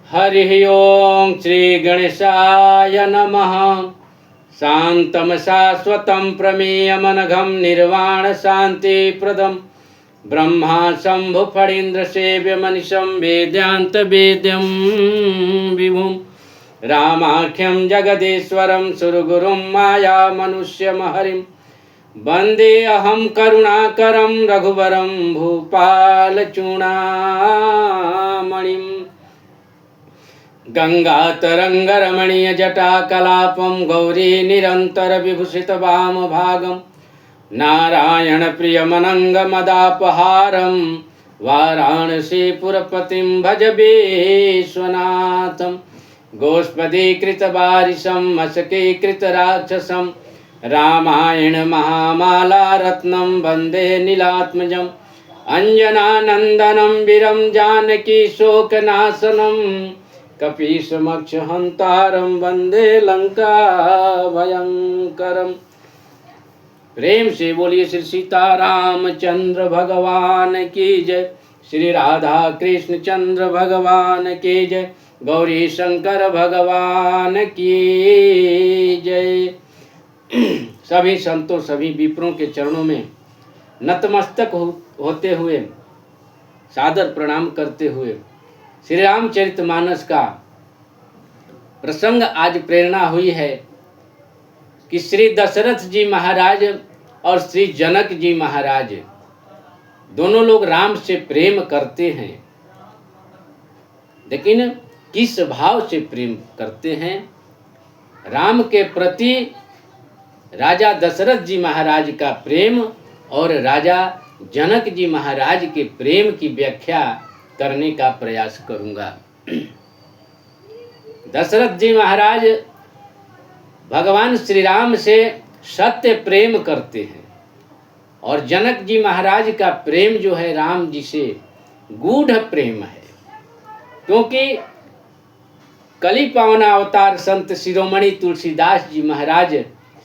हरि ओं श्री गणेशाय नमः। शांतं शाश्वतं प्रमेयमनघं निर्वाण शांतिप्रदं ब्रह्मा शंभु फणीन्द्र सेव्य मनिषं वेद्यान्त वेद्यं विभुं रामाख्यं जगदीश्वरं सुरगुरुं माया मनुष्यमहरिं वन्दे अहं करुणाकरं रघुवरं भूपालचूडामणिम् गंगातरंगरमणीय जटाकलापं गौरी निरंतर विभूषित वामभागं नारायण प्रियमनंगमदापहारं वाराणसीपुरपतिं भज विश्वनाथं गोष्पदीकृतवारिशं मशकीकृतराक्षसं रामायण महामाला रत्नं वन्दे नीलात्मजम् अंजनानंदनं वीरं जानकी शोकनाशनं कपीशमक्ष हंतारं वंदे लंका भयंकरम। प्रेम से बोलिए श्री सीतारामचंद्र भगवान की जय, श्री राधा कृष्ण चंद्र भगवान की जय, गौरी शंकर भगवान की जय। सभी संतों सभी विप्रों के चरणों में नतमस्तक होते हुए सादर प्रणाम करते हुए श्री रामचरितमानस का प्रसंग आज प्रेरणा हुई है कि श्री दशरथ जी महाराज और श्री जनक जी महाराज दोनों लोग राम से प्रेम करते हैं, लेकिन किस भाव से प्रेम करते हैं। राम के प्रति राजा दशरथ जी महाराज का प्रेम और राजा जनक जी महाराज के प्रेम की व्याख्या करने का प्रयास करूंगा। दशरथ जी महाराज भगवान श्री राम से सत्य प्रेम करते हैं और जनक जी महाराज का प्रेम जो है राम जी से गूढ़ प्रेम है, क्योंकि कली पावना अवतार संत शिरोमणि तुलसीदास जी महाराज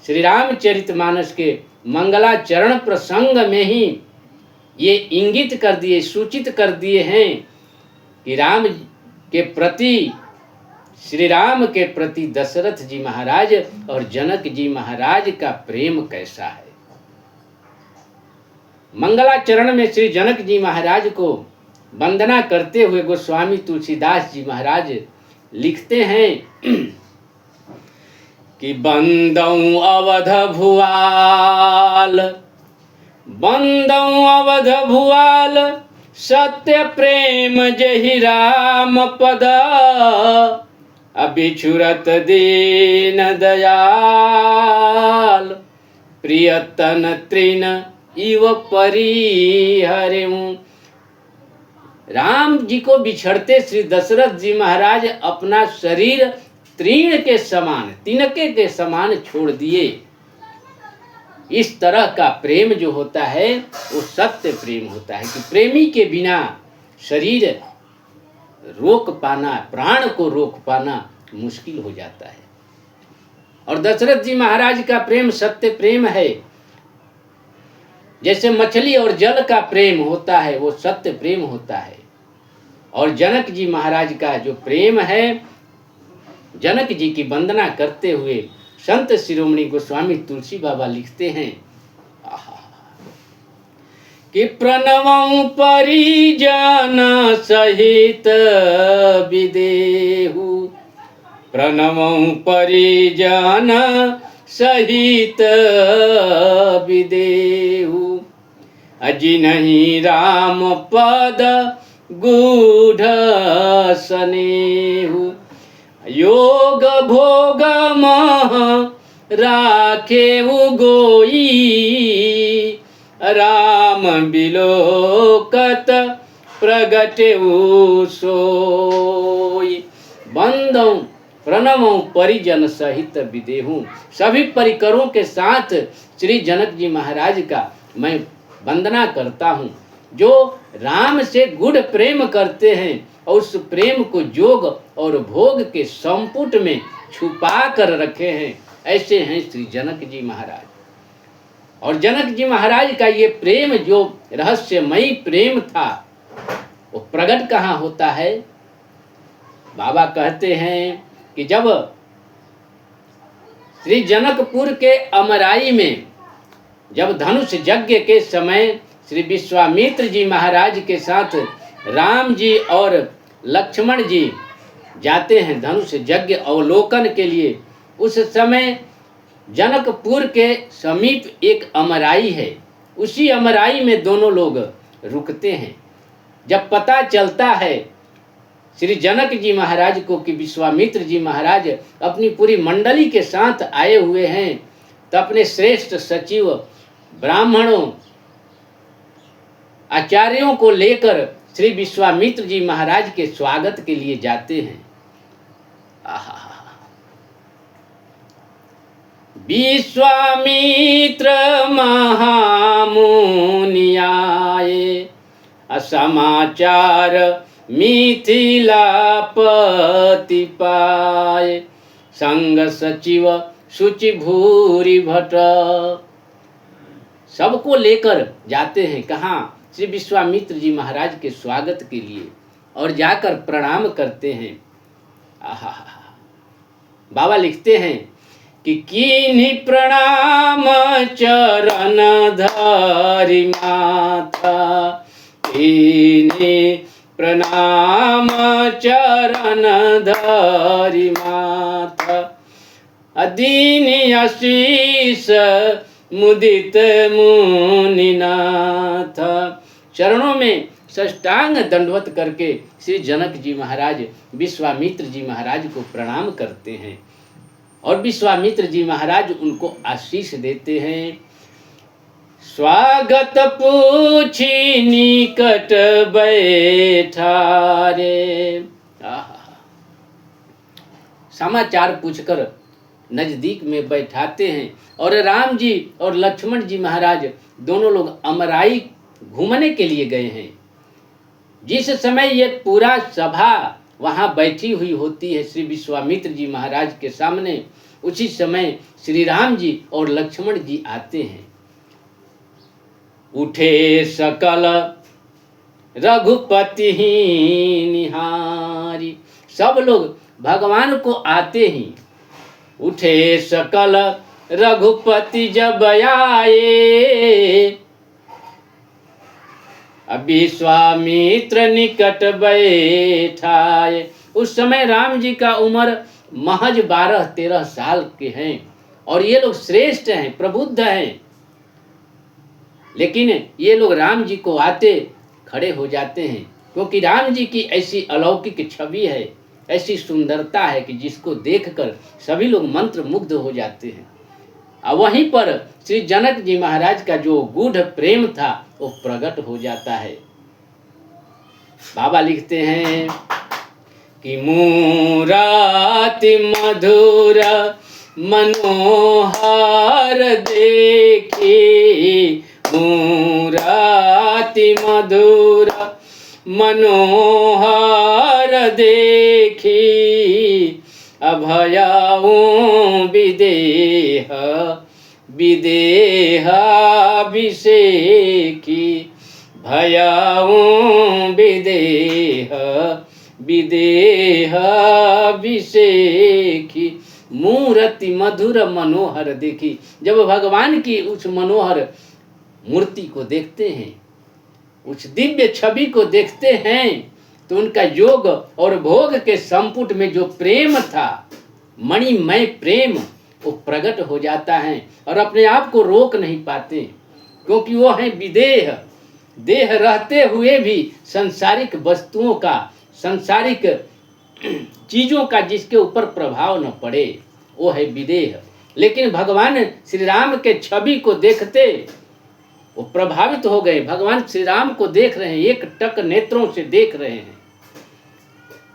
श्री रामचरितमानस के मंगलाचरण प्रसंग में ही ये इंगित कर दिए, सूचित कर दिए हैं कि राम के प्रति, श्री राम के प्रति दशरथ जी महाराज और जनक जी महाराज का प्रेम कैसा है। मंगलाचरण में श्री जनक जी महाराज को वंदना करते हुए गोस्वामी तुलसीदास जी महाराज लिखते हैं कि बंदौ अवध भुआल, बंदौ अवध भुआल, सत्य प्रेम जहि राम पद, अबिछुरत दीन दयाल, प्रियतन तृण इव परिहरिमु। राम जी को बिछड़ते श्री दशरथ जी महाराज अपना शरीर तृण के समान, तिनके के समान छोड़ दिए। इस तरह का प्रेम जो होता है वो सत्य प्रेम होता है कि प्रेमी के बिना शरीर रोक पाना, प्राण को रोक पाना मुश्किल हो जाता है। और दशरथ जी महाराज का प्रेम सत्य प्रेम है। जैसे मछली और जल का प्रेम होता है वो सत्य प्रेम होता है। और जनक जी महाराज का जो प्रेम है, जनक जी की वंदना करते हुए संत शिरोमणि गोस्वामी तुलसी बाबा लिखते हैं कि प्रणवं परिजन सहित विदेहु, प्रणवं परिजन सहित विदेहु, अजिनहि राम पद गूढ़ सनेहु, योग भोग मह राखेउ गोई, राम बिलोकत प्रगटेउ सोई। बंदौ प्रणवों परिजन सहित विदेहूं, सभी परिकरों के साथ श्री जनक जी महाराज का मैं वंदना करता हूँ, जो राम से गूढ़ प्रेम करते हैं और उस प्रेम को जोग और भोग के संपुट में छुपा कर रखे हैं। ऐसे हैं श्री जनक जी महाराज। और जनक जी महाराज का ये प्रेम जो रहस्यमयी प्रेम था वो प्रकट कहाँ होता है? बाबा कहते हैं कि जब श्री जनकपुर के अमराई में जब धनुष यज्ञ के समय श्री विश्वामित्र जी महाराज के साथ राम जी और लक्ष्मण जी जाते हैं धनुष यज्ञ अवलोकन के लिए, उस समय जनकपुर के समीप एक अमराई है, उसी अमराई में दोनों लोग रुकते हैं। जब पता चलता है श्री जनक जी महाराज को कि विश्वामित्र जी महाराज अपनी पूरी मंडली के साथ आए हुए हैं, तो अपने श्रेष्ठ सचिव ब्राह्मणों आचार्यों को लेकर श्री विश्वामित्र जी महाराज के स्वागत के लिए जाते हैं। विश्वामित्र महामुनि आए, समाचार मिथिलापति पाए, संग सचिव शुचि भूरि भट। सबको लेकर जाते हैं कहाँ? श्री विश्वामित्र जी महाराज के स्वागत के लिए, और जाकर प्रणाम करते हैं। बाबा लिखते हैं कि कीन्ही प्रणाम चरण धरि माथा, कीन्ही प्रणाम चरण धरि माथा, दीनि आशीष मुदित मुनिनाथ। चरणों में साष्टांग दंडवत करके श्री जनक जी महाराज विश्वामित्र जी महाराज को प्रणाम करते हैं, और विश्वामित्र जी महाराज उनको आशीष देते हैं। स्वागत पूछी निकट बैठा रे, समाचार पूछकर नजदीक में बैठाते हैं। और राम जी और लक्ष्मण जी महाराज दोनों लोग अमराई घूमने के लिए गए हैं। जिस समय ये पूरा सभा वहाँ बैठी हुई होती है श्री विश्वामित्र जी महाराज के सामने, उसी समय श्री राम जी और लक्ष्मण जी आते हैं। उठे सकल रघुपति ही निहारी, सब लोग भगवान को आते ही उठे सकल रघुपति जब आए, विश्वामित्र निकट बैठाए। उस समय राम जी का उम्र महज 12-13 साल के हैं, और ये लोग श्रेष्ठ हैं, प्रबुद्ध हैं, लेकिन ये लोग राम जी को आते खड़े हो जाते हैं, क्योंकि राम जी की ऐसी अलौकिक छवि है, ऐसी सुंदरता है कि जिसको देखकर सभी लोग मंत्र मुग्ध हो जाते हैं। और वहीं पर श्री जनक जी महाराज का जो गूढ़ प्रेम था वो प्रकट हो जाता है। बाबा लिखते हैं कि मूरति मधुर मनोहर देखी, मूरति मधुर मनोहर देखी, अभयाऊं विदेह विदेहाभिषेकी, भयाऊं विदेहाभिषेकी, मूर्ति मधुर मनोहर देखी। जब भगवान की उस मनोहर मूर्ति को देखते हैं, उस दिव्य छवि को देखते हैं, तो उनका योग और भोग के संपुट में जो प्रेम था, मणिमय प्रेम, वो प्रकट हो जाता है, और अपने आप को रोक नहीं पाते, क्योंकि वो है विदेह। देह रहते हुए भी सांसारिक वस्तुओं का, सांसारिक चीजों का जिसके ऊपर प्रभाव न पड़े, वो है विदेह। लेकिन भगवान श्री राम के छवि को देखते वो प्रभावित हो गए। भगवान श्री राम को देख रहे हैं, एक टक नेत्रों से देख रहे हैं,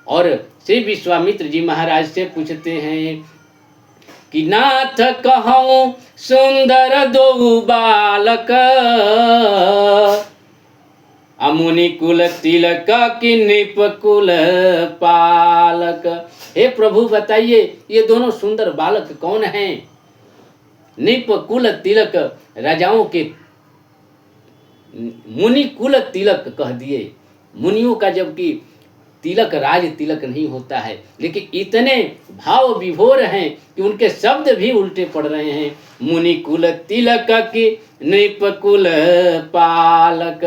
और श्री विश्वामित्र जी महाराज से पूछते हैं कि नाथ कहूँ सुंदर दो बालक, अमुनि कुल तिलक कि नृप कुल पालक। हे प्रभु बताइए, ये दोनों सुंदर बालक कौन हैं? नृप कुल तिलक, राजाओं के मुनि कुल तिलक कह दिए। मुनियों का जबकि तिलक राज तिलक नहीं होता है, लेकिन इतने भाव विभोर हैं कि उनके शब्द भी उल्टे पड़ रहे हैं। मुनि कुल तिलक की नृप कुल पालक।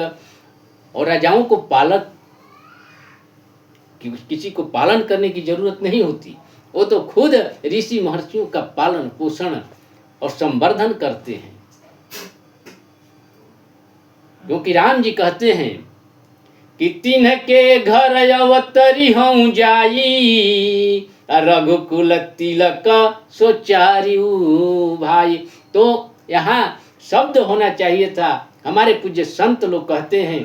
और राजाओं को पालक, किसी को पालन करने की जरूरत नहीं होती, वो तो खुद ऋषि महर्षियों का पालन पोषण और संवर्धन करते हैं। क्योंकि राम जी कहते हैं कि तिन्ह के घर अवतरी हूँ जाई, रघुकुल तिलक सोचारियू भाई। तो यहाँ शब्द होना चाहिए था। हमारे पूज्य संत लोग कहते हैं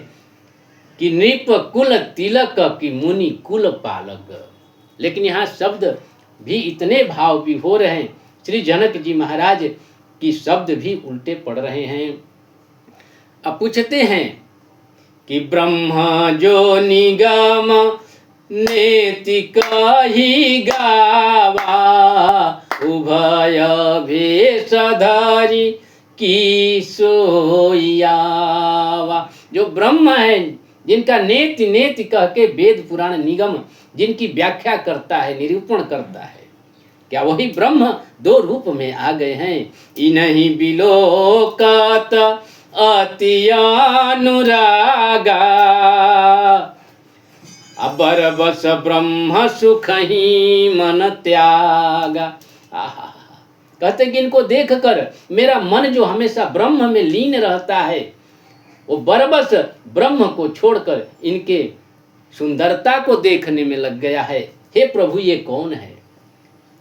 कि नृप कुल तिलक की मुनि कुल पालक, लेकिन यहाँ शब्द भी इतने भाव विभोर हैं। श्री जनक जी महाराज की शब्द भी उल्टे पड़ रहे हैं। अब पूछते हैं कि ब्रह्मा जो निगम नेति कही गावा, उभय भेषधारी की सोयावा। जो ब्रह्म है, जिनका नेति नेति कह के वेद पुराण निगम जिनकी व्याख्या करता है, निरूपण करता है, क्या वही ब्रह्म दो रूप में आ गए हैं? इन्हीं बिलोकत अति अनुरागा, अबर बस ब्रह्म सुख ही मन त्यागा। कहते कि इनको देखकर मेरा मन जो हमेशा ब्रह्म में लीन रहता है, वो बरबस ब्रह्म को छोड़कर इनके सुंदरता को देखने में लग गया है। हे प्रभु, ये कौन है?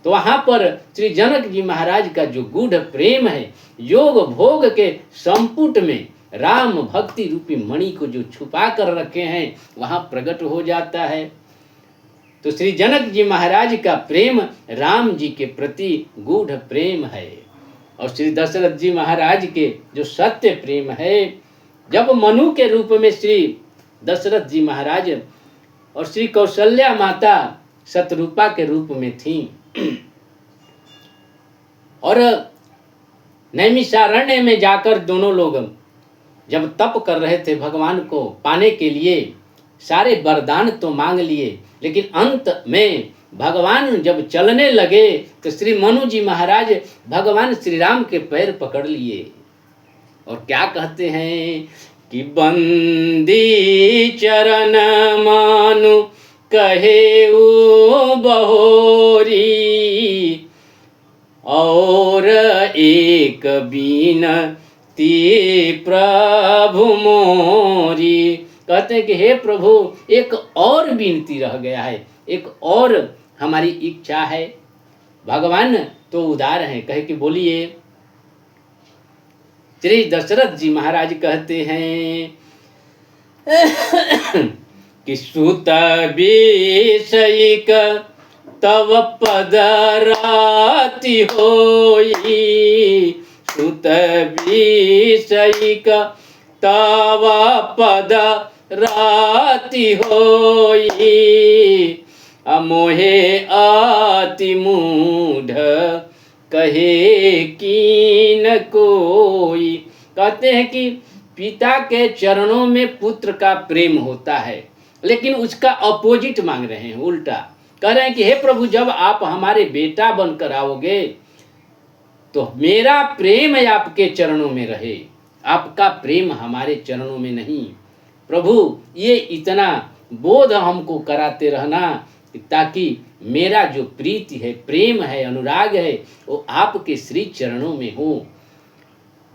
तो वहां पर श्री जनक जी महाराज का जो गूढ़ प्रेम है, योग भोग के संपुट में राम भक्ति रूपी मणि को जो छुपा कर रखे हैं, वहां प्रकट हो जाता है। तो श्री जनक जी महाराज का प्रेम राम जी के प्रति गूढ़ प्रेम है। और श्री दशरथ जी महाराज के जो सत्य प्रेम है, जब मनु के रूप में श्री दशरथ जी महाराज और श्री कौशल्या माता शतरूपा के रूप में थीं, और नैमिषारण्य में जाकर दोनों लोग जब तप कर रहे थे भगवान को पाने के लिए, सारे वरदान तो मांग लिए, लेकिन अंत में भगवान जब चलने लगे तो श्री मनु जी महाराज भगवान श्री राम के पैर पकड़ लिए और क्या कहते हैं कि बंदी चरण मानु कहे उ बहोरी, और एक बीनती प्रभु मोरी। कहते हैं कि हे प्रभु, एक और विनती रह गया है, एक और हमारी इच्छा है। भगवान तो उदार हैं, कहे कि बोलिए। श्री दशरथ जी महाराज कहते हैं कि सुत विषयिक तव पद राति होई, सुत विषयिक तव पद राति होई, मोहे अति मूढ़ कहे कीन कोई। कहते हैं कि पिता के चरणों में पुत्र का प्रेम होता है, लेकिन उसका अपोजिट मांग रहे हैं, उल्टा कह रहे हैं कि हे प्रभु, जब आप हमारे बेटा बनकर आओगे तो मेरा प्रेम आपके चरणों में रहे, आपका प्रेम हमारे चरणों में नहीं। प्रभु, ये इतना बोध हमको कराते रहना ताकि मेरा जो प्रीति है, प्रेम है, अनुराग है, वो आपके श्री चरणों में हो।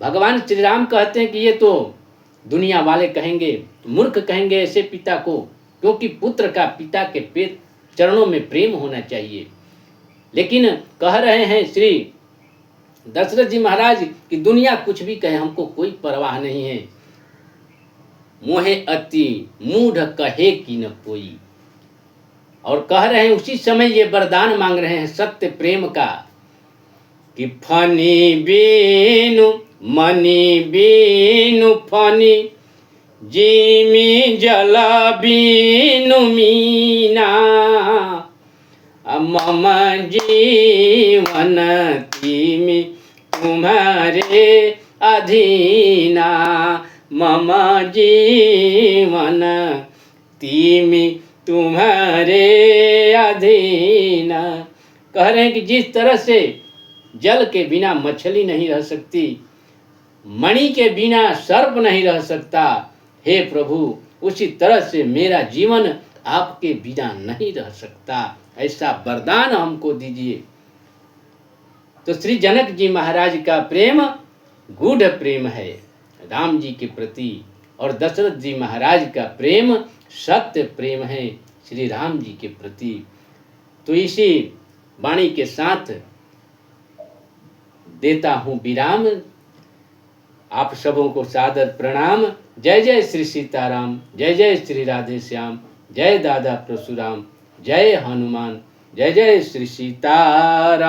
भगवान श्री राम कहते हैं कि ये तो दुनिया वाले कहेंगे, मूर्ख कहेंगे ऐसे पिता को, क्योंकि पुत्र का पिता के चरणों में प्रेम होना चाहिए। लेकिन कह रहे हैं श्री दशरथ जी महाराज कि दुनिया कुछ भी कहे, हमको कोई परवाह नहीं है, मोहे अति मूढ़ कहे कि न कोई। और कह रहे हैं, उसी समय ये वरदान मांग रहे हैं सत्य प्रेम का कि फनी बीनु मनी बीनु फनी, जिमी जला बीनु मीना, मम जीवन तिमी तुम्हारे अधीना, मम जीवन तिमी तुम्हारे अधीन। कह रहे हैं कि जिस तरह से जल के बिना मछली नहीं रह सकती, मणि के बिना सर्प नहीं रह सकता, हे प्रभु उसी तरह से मेरा जीवन आपके बिना नहीं रह सकता, ऐसा वरदान हमको दीजिए। तो श्री जनक जी महाराज का प्रेम गूढ़ प्रेम है राम जी के प्रति, और दशरथ जी महाराज का प्रेम सत्य प्रेम है श्री राम जी के प्रति। तो इसी वाणी के साथ देता हूँ विराम। आप सबों को सादर प्रणाम। जय जय श्री सीताराम, जय जय श्री राधे श्याम, जय दादा परशुराम, जय हनुमान, जय जय श्री सीताराम।